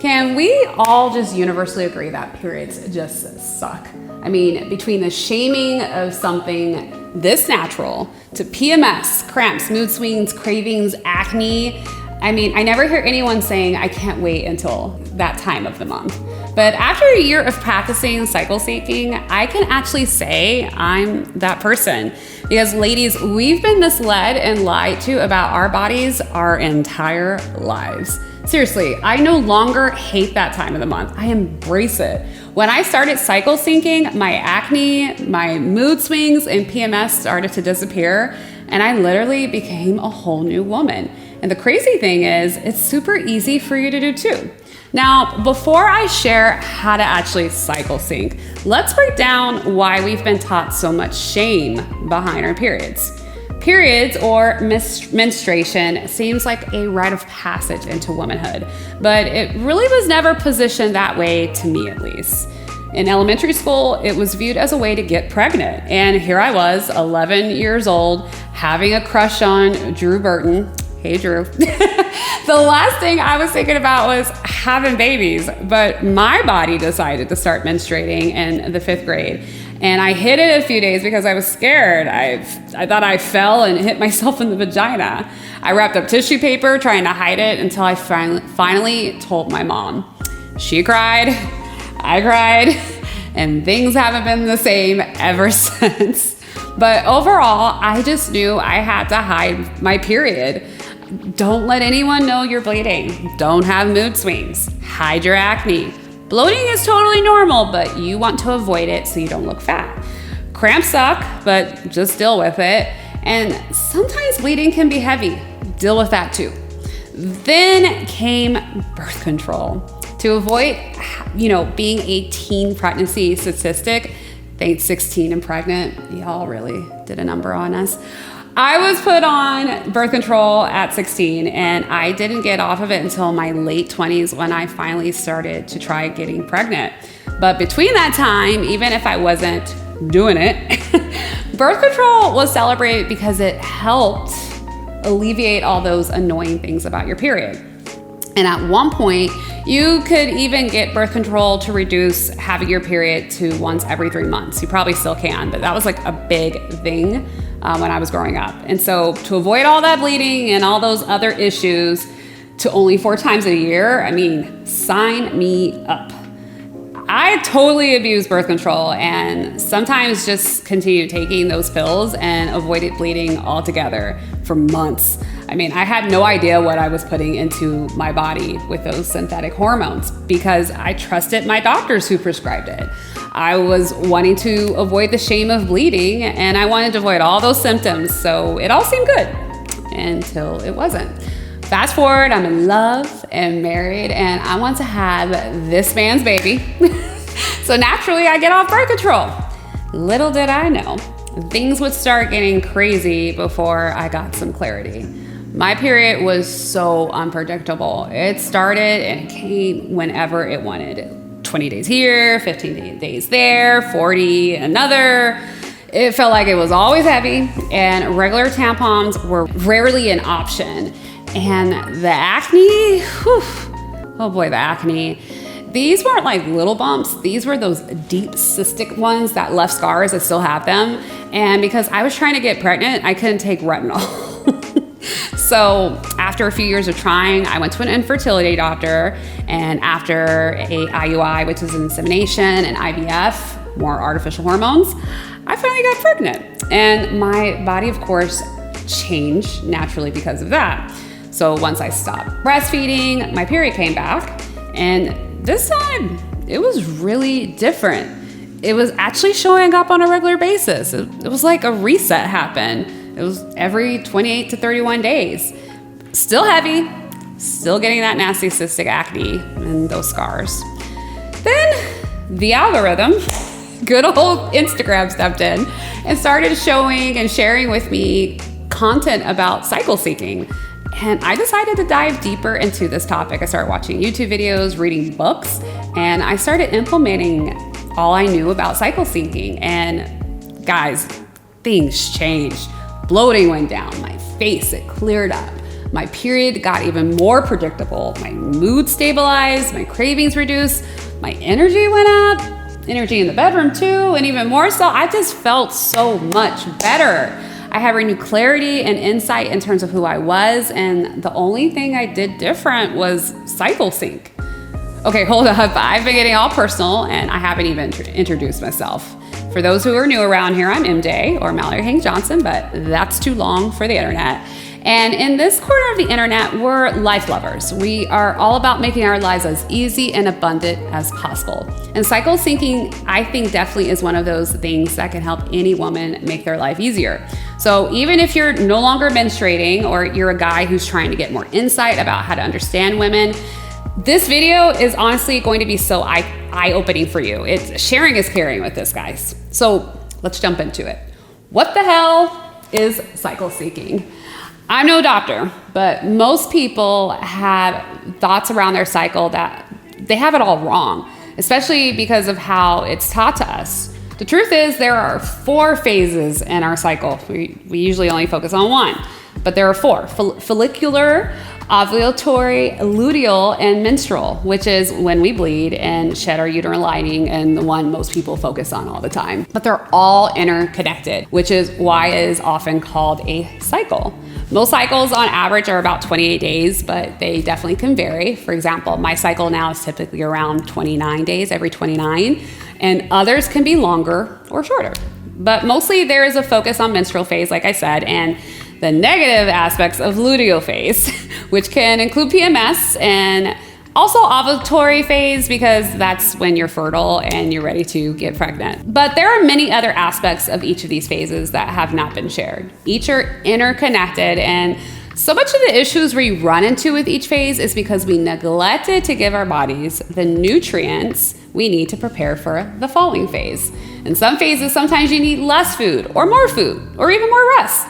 Can we all just universally agree that periods just suck? I mean, between the shaming of something this natural to PMS, cramps, mood swings, cravings, acne, I mean, I never hear anyone saying, I can't wait until that time of the month. But after a year of practicing cycle syncing, I can actually say I'm that person. Because ladies, we've been misled and lied to about our bodies our entire lives. Seriously, I no longer hate that time of the month. I embrace it. When I started cycle syncing, my acne, my mood swings, and PMS started to disappear, and I literally became a whole new woman. And the crazy thing is, it's super easy for you to do too. Now, before I share how to actually cycle sync, let's break down why we've been taught so much shame behind our periods. Periods, or menstruation, seems like a rite of passage into womanhood, but it really was never positioned that way, to me at least. In elementary school, it was viewed as a way to get pregnant, and here I was, 11 years old, having a crush on Drew Burton. Hey, Drew. The last thing I was thinking about was having babies, but my body decided to start menstruating in the 5th grade. And I hid it a few days because I was scared. I thought I fell and hit myself in the vagina. I wrapped up tissue paper trying to hide it until I finally told my mom. She cried, I cried, and things haven't been the same ever since. But overall, I just knew I had to hide my period. Don't let anyone know you're bleeding. Don't have mood swings. Hide your acne. Bloating is totally normal, but you want to avoid it so you don't look fat. Cramps suck, but just deal with it. And sometimes bleeding can be heavy. Deal with that too. Then came birth control. To avoid, being a teen pregnancy statistic, thanks 16 and pregnant, y'all really did a number on us. I was put on birth control at 16, and I didn't get off of it until my late 20s when I finally started to try getting pregnant. But between that time, even if I wasn't doing it, birth control was celebrated because it helped alleviate all those annoying things about your period. And at one point, you could even get birth control to reduce having your period to once every 3 months. You probably still can, but that was like a big thing when I was growing up. And so to avoid all that bleeding and all those other issues to only 4 times a year, I mean, sign me up. I totally abused birth control and sometimes just continued taking those pills and avoided bleeding altogether for months. I mean, I had no idea what I was putting into my body with those synthetic hormones because I trusted my doctors who prescribed it. I was wanting to avoid the shame of bleeding and I wanted to avoid all those symptoms, so it all seemed good until it wasn't. Fast forward, I'm in love and married and I want to have this man's baby. So naturally I get off birth control. Little did I know, things would start getting crazy before I got some clarity. My period was so unpredictable. It started and it came whenever it wanted. 20 days here, 15 days there, 40 another. It felt like it was always heavy and regular tampons were rarely an option. And the acne, oh boy, the acne. These weren't like little bumps. These were those deep cystic ones that left scars. I still have them. And because I was trying to get pregnant, I couldn't take retinol. So after a few years of trying, I went to an infertility doctor, and after a IUI, which is insemination, and IVF, more artificial hormones, I finally got pregnant. And my body, of course, changed naturally because of that. So once I stopped breastfeeding, my period came back, and this time it was really different. It was actually showing up on a regular basis. It was like a reset happened. It was every 28 to 31 days. Still heavy, still getting that nasty cystic acne and those scars. Then the algorithm, good old Instagram, stepped in and started showing and sharing with me content about cycle syncing. And I decided to dive deeper into this topic. I started watching YouTube videos, reading books, and I started implementing all I knew about cycle syncing. And guys, things changed. Bloating went down, my face, it cleared up. my period got even more predictable. My mood stabilized, my cravings reduced, my energy went up, energy in the bedroom too, and even more so, I just felt so much better. I had renewed clarity and insight in terms of who I was, and the only thing I did different was cycle sync. Okay, hold up. I've been getting all personal, and I haven't even introduced myself. For those who are new around here, I'm MJ, or Mallory Hank Johnson, but that's too long for the internet. And in this corner of the internet, we're life lovers. We are all about making our lives as easy and abundant as possible. And cycle syncing, I think, definitely is one of those things that can help any woman make their life easier. So even if you're no longer menstruating, or you're a guy who's trying to get more insight about how to understand women, this video is honestly going to be so eye-opening for you. Sharing is caring with this, guys. So let's jump into it. What the hell is cycle syncing? I'm no doctor, but most people have thoughts around their cycle that they have it all wrong, especially because of how it's taught to us. The truth is there are 4 phases in our cycle. We usually only focus on one, but there are 4: follicular, ovulatory, luteal, and menstrual, which is when we bleed and shed our uterine lining, and the one most people focus on all the time. But they're all interconnected, which is why it is often called a cycle. Most cycles on average are about 28 days, but they definitely can vary. For example, my cycle now is typically around 29 days, every 29, and others can be longer or shorter. But mostly there is a focus on menstrual phase, like I said, and the negative aspects of luteal phase, which can include PMS, and also ovulatory phase, because that's when you're fertile and you're ready to get pregnant. But there are many other aspects of each of these phases that have not been shared. Each are interconnected, and so much of the issues we run into with each phase is because we neglected to give our bodies the nutrients we need to prepare for the following phase. In some phases, sometimes you need less food, or more food, or even more rest.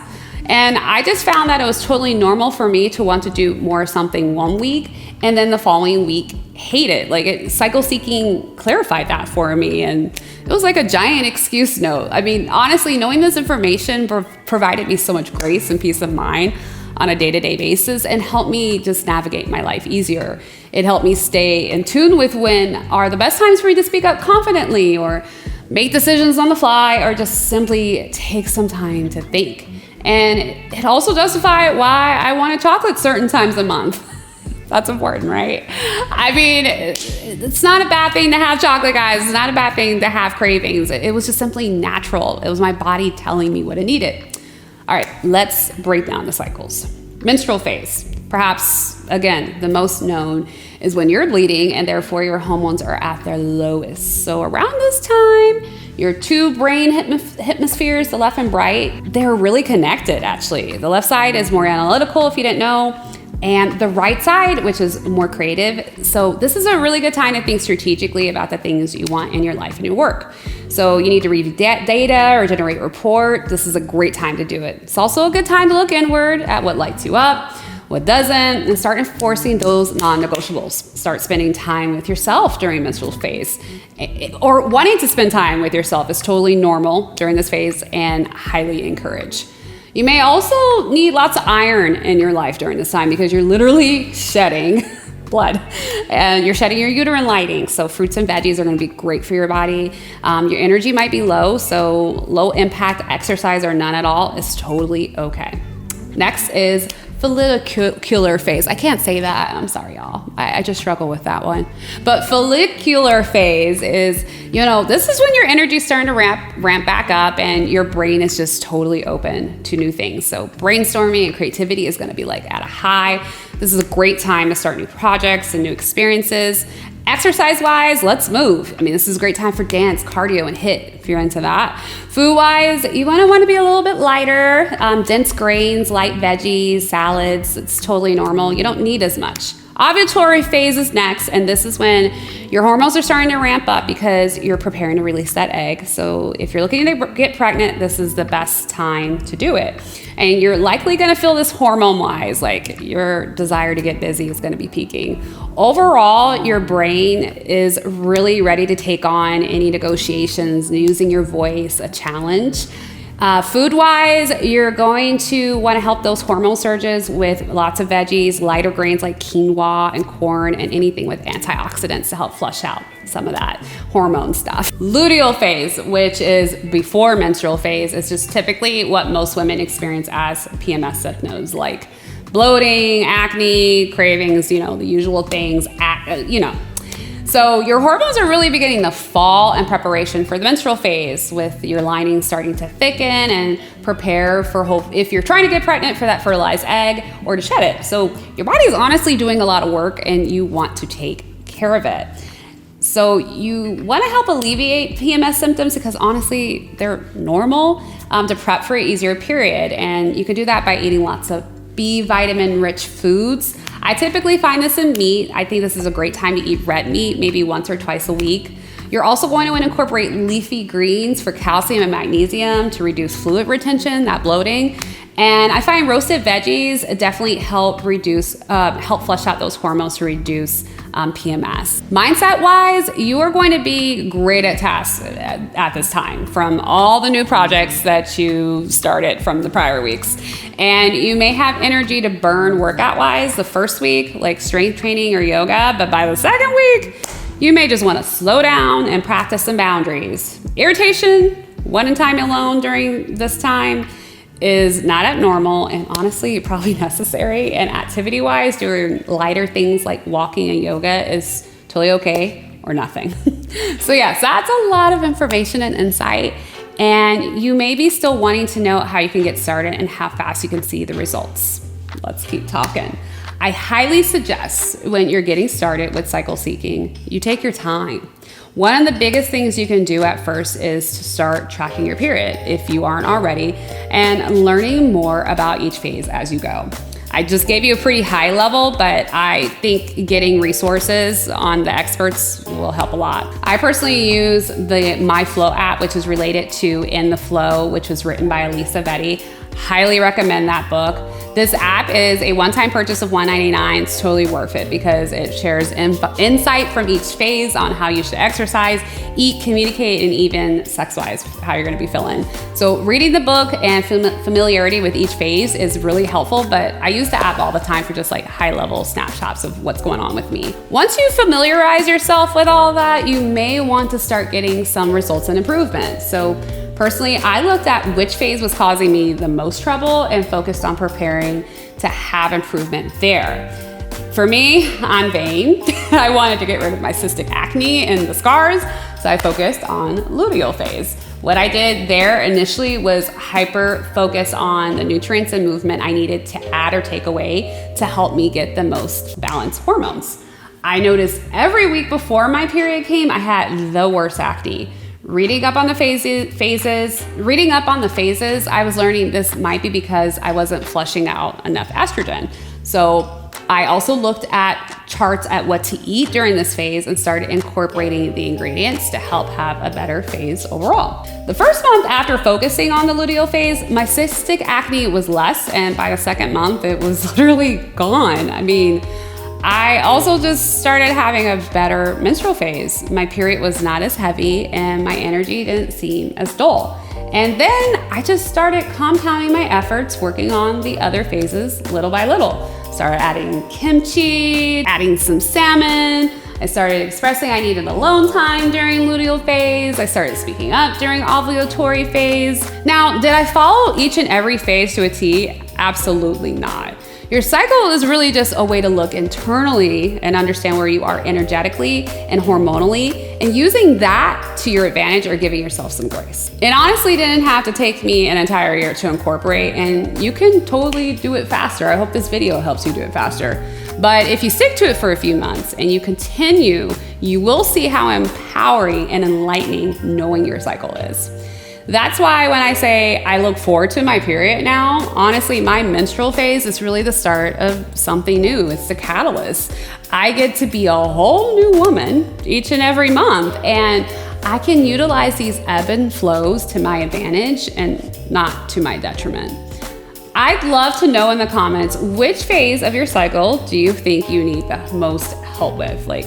And I just found that it was totally normal for me to want to do more of something one week, and then the following week hate it. Cycle seeking clarified that for me, and it was like a giant excuse note. I mean, honestly, knowing this information provided me so much grace and peace of mind on a day-to-day basis, and helped me just navigate my life easier. It helped me stay in tune with when are the best times for me to speak up confidently, or make decisions on the fly, or just simply take some time to think. And it also justified why I wanted chocolate certain times a month. That's important, right? I mean, it's not a bad thing to have chocolate, guys. It's not a bad thing to have cravings. It was just simply natural. It was my body telling me what it needed. All right, let's break down the cycles. Menstrual phase. Perhaps, again, the most known is when you're bleeding, and therefore your hormones are at their lowest. So around this time, your 2 brain hemispheres, the left and right, they're really connected, actually. The left side is more analytical, if you didn't know, and the right side, which is more creative. So this is a really good time to think strategically about the things you want in your life and your work. So you need to read data or generate a report. This is a great time to do it. It's also a good time to look inward at what lights you up, what doesn't, and start enforcing those non-negotiables. Start spending time with yourself during menstrual phase. Or wanting to spend time with yourself is totally normal during this phase and highly encouraged. You may also need lots of iron in your life during this time, because you're literally shedding blood and you're shedding your uterine lining. So fruits and veggies are going to be great for your body. Your energy might be low, so low impact exercise or none at all is totally okay. Next is follicular phase. I can't say that. I'm sorry, y'all. I just struggle with that one. But follicular phase is, this is when your energy is starting to ramp back up, and your brain is just totally open to new things. So brainstorming and creativity is going to be at a high. This is a great time to start new projects and new experiences. Exercise-wise, let's move. I mean, this is a great time for dance, cardio, and HIIT if you're into that. Food-wise, you want to be a little bit lighter. Dense grains, light veggies, salads. It's totally normal. You don't need as much. Ovulatory phase is next, and this is when your hormones are starting to ramp up because you're preparing to release that egg. So if you're looking to get pregnant, this is the best time to do it. And you're likely going to feel this hormone-wise, your desire to get busy is going to be peaking. Overall, your brain is really ready to take on any negotiations, using your voice, a challenge. Food-wise, you're going to want to help those hormone surges with lots of veggies, lighter grains like quinoa and corn, and anything with antioxidants to help flush out some of that hormone stuff. Luteal phase, which is before menstrual phase, is just typically what most women experience as PMS symptoms, like bloating, acne, cravings, the usual things, So your hormones are really beginning to fall in preparation for the menstrual phase, with your lining starting to thicken and prepare for if you're trying to get pregnant, for that fertilized egg or to shed it. So your body is honestly doing a lot of work and you want to take care of it. So you want to help alleviate PMS symptoms because honestly, they're normal, to prep for an easier period. And you can do that by eating lots of B vitamin rich foods. I typically find this in meat. I think this is a great time to eat red meat, maybe once or twice a week. You're also going to incorporate leafy greens for calcium and magnesium to reduce fluid retention, that bloating. And I find roasted veggies definitely help flush out those hormones to reduce PMS. Mindset-wise, you are going to be great at tasks at this time from all the new projects that you started from the prior weeks. And you may have energy to burn workout-wise the first week, like strength training or yoga, but by the second week, you may just want to slow down and practice some boundaries. Irritation, one time alone during this time, is not abnormal and honestly probably necessary. And activity-wise, doing lighter things like walking and yoga is totally okay or nothing. So yes, that's a lot of information and insight. And you may be still wanting to know how you can get started and how fast you can see the results. Let's keep talking. I highly suggest when you're getting started with cycle seeking, you take your time. One of the biggest things you can do at first is to start tracking your period if you aren't already, and learning more about each phase as you go. I just gave you a pretty high level, but I think getting resources on the experts will help a lot. I personally use the My Flow app, which is related to In the Flow, which was written by Elisa Vetti. Highly recommend that book. This app is a one-time purchase of $1.99. It's totally worth it because it shares insight from each phase on how you should exercise, eat, communicate, and even sex-wise, how you're gonna be feeling. So reading the book and familiarity with each phase is really helpful, but I use the app all the time for just like high-level snapshots of what's going on with me. Once you familiarize yourself with all that, you may want to start getting some results and improvement. So personally, I looked at which phase was causing me the most trouble and focused on preparing to have improvement there. For me, I'm vain. I wanted to get rid of my cystic acne and the scars, so I focused on luteal phase. What I did there initially was hyper focus on the nutrients and movement I needed to add or take away to help me get the most balanced hormones. I noticed every week before my period came, I had the worst acne. Reading up on the phases, I was learning this might be because I wasn't flushing out enough estrogen. So I also looked at charts at what to eat during this phase and started incorporating the ingredients to help have a better phase overall. The first month after focusing on the luteal phase, my cystic acne was less, and by the second month, it was literally gone. I also just started having a better menstrual phase. My period was not as heavy and my energy didn't seem as dull. And then I just started compounding my efforts, working on the other phases little by little. Started adding kimchi, adding some salmon. I started expressing I needed alone time during luteal phase. I started speaking up during ovulatory phase. Now, did I follow each and every phase to a T? Absolutely not. Your cycle is really just a way to look internally and understand where you are energetically and hormonally, and using that to your advantage or giving yourself some grace. It honestly didn't have to take me an entire year to incorporate, and you can totally do it faster. I hope this video helps you do it faster. But if you stick to it for a few months and you continue, you will see how empowering and enlightening knowing your cycle is. That's why when I say I look forward to my period now, honestly, my menstrual phase is really the start of something new. It's the catalyst. I get to be a whole new woman each and every month, and I can utilize these ebb and flows to my advantage and not to my detriment. I'd love to know in the comments, which phase of your cycle do you think you need the most help with? Like,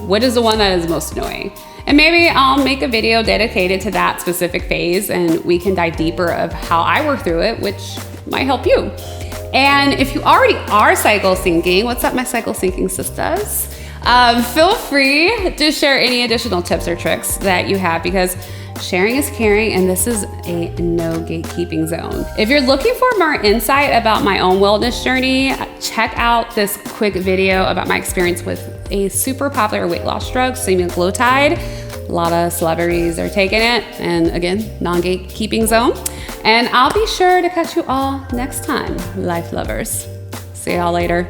What is the one that is most annoying? And maybe I'll make a video dedicated to that specific phase and we can dive deeper of how I work through it, which might help you. And if you already are cycle syncing, what's up my cycle syncing sisters? Feel free to share any additional tips or tricks that you have, because sharing is caring and this is a no gatekeeping zone. If you're looking for more insight about my own wellness journey, check out this quick video about my experience with a super popular weight loss drug, semaglutide. A lot of celebrities are taking it, and again, non-gatekeeping zone. And I'll be sure to catch you all next time, life lovers. See y'all later.